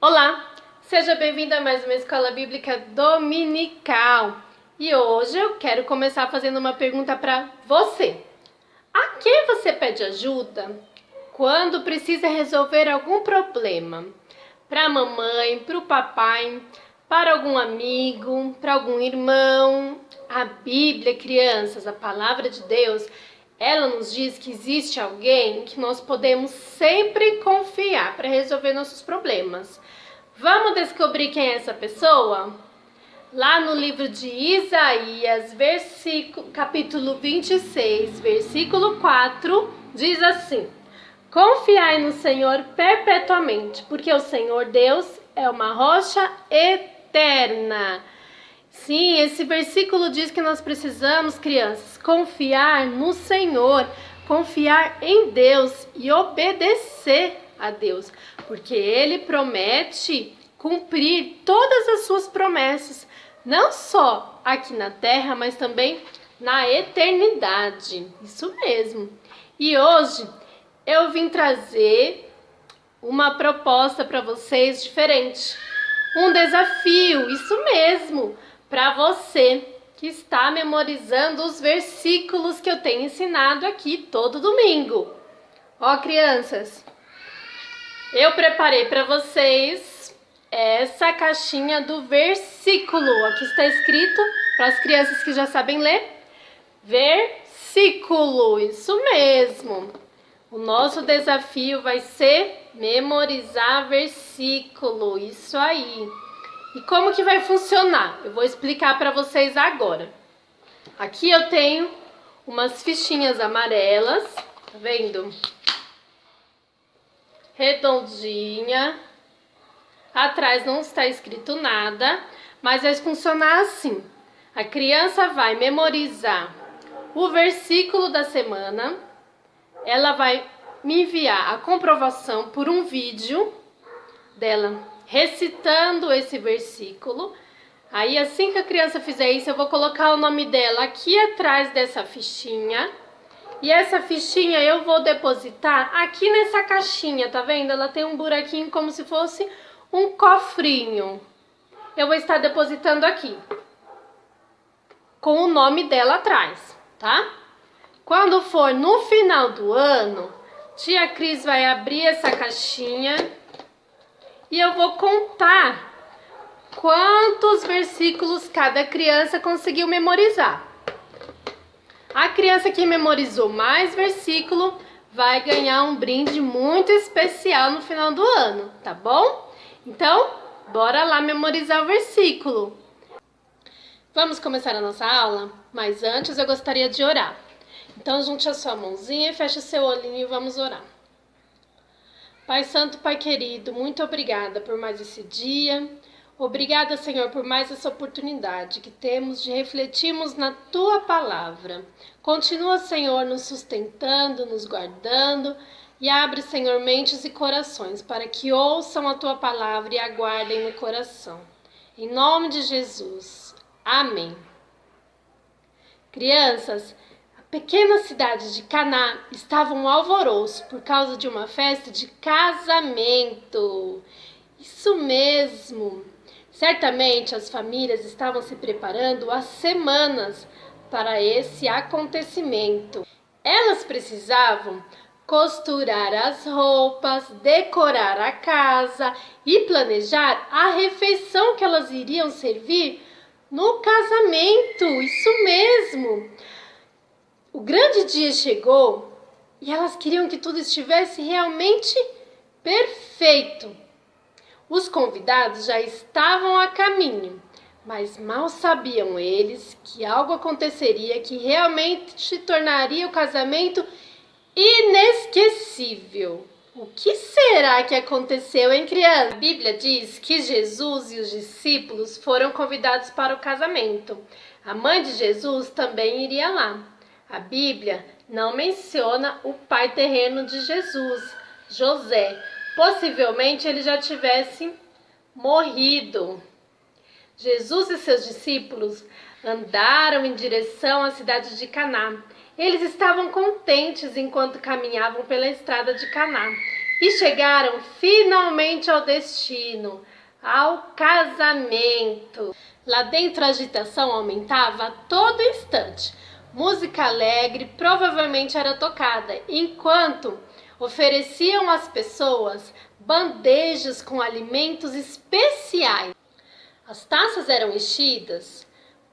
Olá, seja bem-vindo a mais uma Escola Bíblica Dominical. E hoje eu quero começar fazendo uma pergunta para você. A quem você pede ajuda quando precisa resolver algum problema? Para a mamãe, para o papai, para algum amigo, para algum irmão? A Bíblia, crianças, a palavra de Deus, ela nos diz que existe alguém que nós podemos sempre confiar para resolver nossos problemas. Vamos descobrir quem é essa pessoa? Lá no livro de Isaías, capítulo 26, versículo 4, diz assim: Confiai no Senhor perpetuamente, porque o Senhor Deus é uma rocha eterna. Sim, esse versículo diz que nós precisamos, crianças, confiar no Senhor, confiar em Deus e obedecer a Deus, porque Ele promete cumprir todas as suas promessas, não só aqui na terra, mas também na eternidade. Isso mesmo. E hoje eu vim trazer uma proposta para vocês diferente, um desafio, isso mesmo, para você que está memorizando os versículos que eu tenho ensinado aqui todo domingo. Ó, crianças, eu preparei para vocês essa caixinha do versículo. Aqui está escrito, para as crianças que já sabem ler, versículo, isso mesmo. O nosso desafio vai ser memorizar versículo, isso aí. E como que vai funcionar? Eu vou explicar para vocês agora. Aqui eu tenho umas fichinhas amarelas, tá vendo? Redondinha. Atrás não está escrito nada, mas vai funcionar assim. A criança vai memorizar o versículo da semana. Ela vai me enviar a comprovação por um vídeo dela recitando esse versículo. Aí, assim que a criança fizer isso, eu vou colocar o nome dela aqui atrás dessa fichinha. E essa fichinha eu vou depositar aqui nessa caixinha, tá vendo? Ela tem um buraquinho como se fosse um cofrinho. Eu vou estar depositando aqui, com o nome dela atrás, tá? Quando for no final do ano, tia Cris vai abrir essa caixinha e eu vou contar quantos versículos cada criança conseguiu memorizar. A criança que memorizou mais versículo vai ganhar um brinde muito especial no final do ano, tá bom? Então, bora lá memorizar o versículo. Vamos começar a nossa aula? Mas antes eu gostaria de orar. Então, junte a sua mãozinha e feche seu olhinho e vamos orar. Pai Santo, Pai querido, muito obrigada por mais esse dia. Obrigada, Senhor, por mais essa oportunidade que temos de refletirmos na Tua Palavra. Continua, Senhor, nos sustentando, nos guardando e abre, Senhor, mentes e corações para que ouçam a Tua Palavra e aguardem no coração. Em nome de Jesus. Amém. Crianças, pequena cidade de Caná estava um alvoroço por causa de uma festa de casamento. Isso mesmo! Certamente as famílias estavam se preparando há semanas para esse acontecimento. Elas precisavam costurar as roupas, decorar a casa e planejar a refeição que elas iriam servir no casamento. Isso mesmo! O grande dia chegou e elas queriam que tudo estivesse realmente perfeito. Os convidados já estavam a caminho, mas mal sabiam eles que algo aconteceria que realmente tornaria o casamento inesquecível. O que será que aconteceu, hein, criança? A Bíblia diz que Jesus e os discípulos foram convidados para o casamento. A mãe de Jesus também iria lá. A Bíblia não menciona o pai terreno de Jesus, José. Possivelmente ele já tivesse morrido. Jesus e seus discípulos andaram em direção à cidade de Caná. Eles estavam contentes enquanto caminhavam pela estrada de Caná. E chegaram finalmente ao destino, ao casamento. Lá dentro a agitação aumentava a todo instante. Música alegre provavelmente era tocada, enquanto ofereciam às pessoas bandejas com alimentos especiais. As taças eram enchidas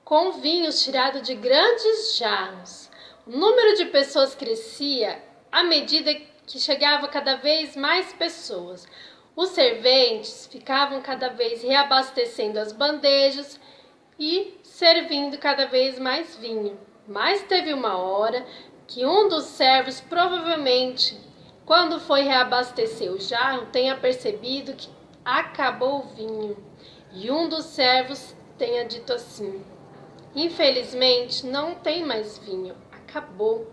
com vinhos tirados de grandes jarros. O número de pessoas crescia à medida que chegava cada vez mais pessoas. Os serventes ficavam cada vez reabastecendo as bandejas e servindo cada vez mais vinho. Mas teve uma hora que um dos servos, provavelmente, quando foi reabastecer o jarro, tenha percebido que acabou o vinho. E um dos servos tenha dito assim: infelizmente, não tem mais vinho, acabou.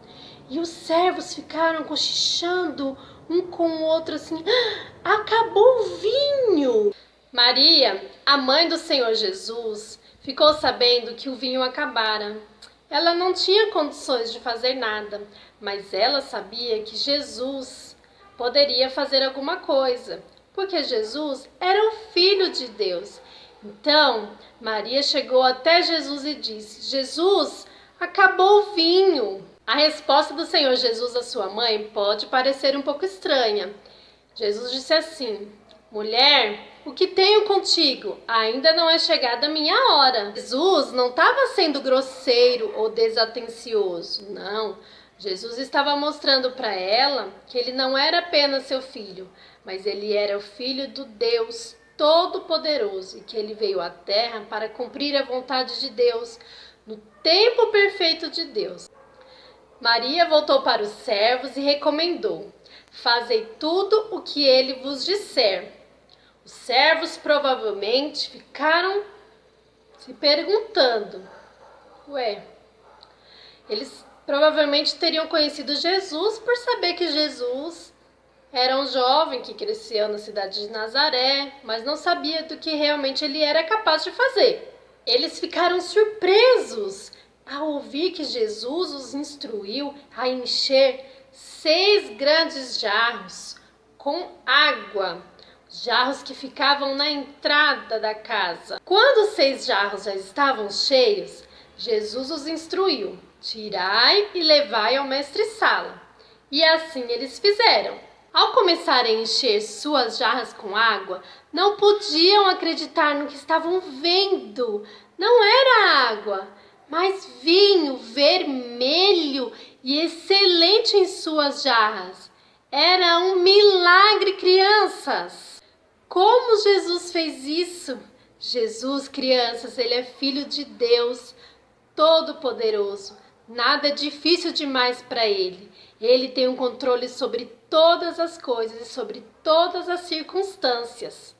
E os servos ficaram cochichando um com o outro assim: acabou o vinho! Maria, a mãe do Senhor Jesus, ficou sabendo que o vinho acabara. Ela não tinha condições de fazer nada, mas ela sabia que Jesus poderia fazer alguma coisa, porque Jesus era o Filho de Deus. Então, Maria chegou até Jesus e disse: Jesus, acabou o vinho. A resposta do Senhor Jesus à sua mãe pode parecer um pouco estranha. Jesus disse assim: mulher, o que tenho contigo? Ainda não é chegada a minha hora. Jesus não estava sendo grosseiro ou desatencioso, não. Jesus estava mostrando para ela que ele não era apenas seu filho, mas ele era o filho do Deus Todo-Poderoso e que ele veio à terra para cumprir a vontade de Deus no tempo perfeito de Deus. Maria voltou para os servos e recomendou: fazei tudo o que ele vos disser. Os servos provavelmente ficaram se perguntando: eles provavelmente teriam conhecido Jesus por saber que Jesus era um jovem que cresceu na cidade de Nazaré, mas não sabia do que realmente ele era capaz de fazer. Eles ficaram surpresos ao ouvir que Jesus os instruiu a encher 6 grandes jarros com água, jarros que ficavam na entrada da casa. Quando os 6 jarros já estavam cheios, Jesus os instruiu: tirai e levai ao mestre-sala. E assim eles fizeram. Ao começarem a encher suas jarras com água, não podiam acreditar no que estavam vendo. Não era água, mas vinho vermelho e excelente em suas jarras. Era um milagre, crianças! Como Jesus fez isso? Jesus, crianças, ele é filho de Deus Todo-Poderoso. Nada é difícil demais para ele. Ele tem um controle sobre todas as coisas e sobre todas as circunstâncias.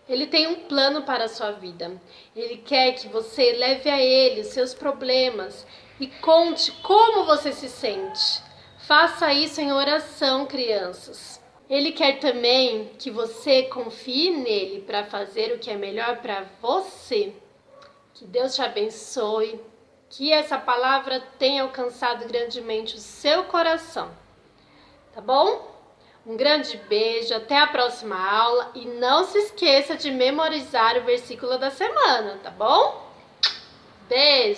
Ele tem um plano para a sua vida. Ele quer que você leve a ele os seus problemas e conte como você se sente. Faça isso em oração, crianças. Ele quer também que você confie nele para fazer o que é melhor para você. Que Deus te abençoe. Que essa palavra tenha alcançado grandemente o seu coração. Tá bom? Um grande beijo, até a próxima aula e não se esqueça de memorizar o versículo da semana, tá bom? Beijo!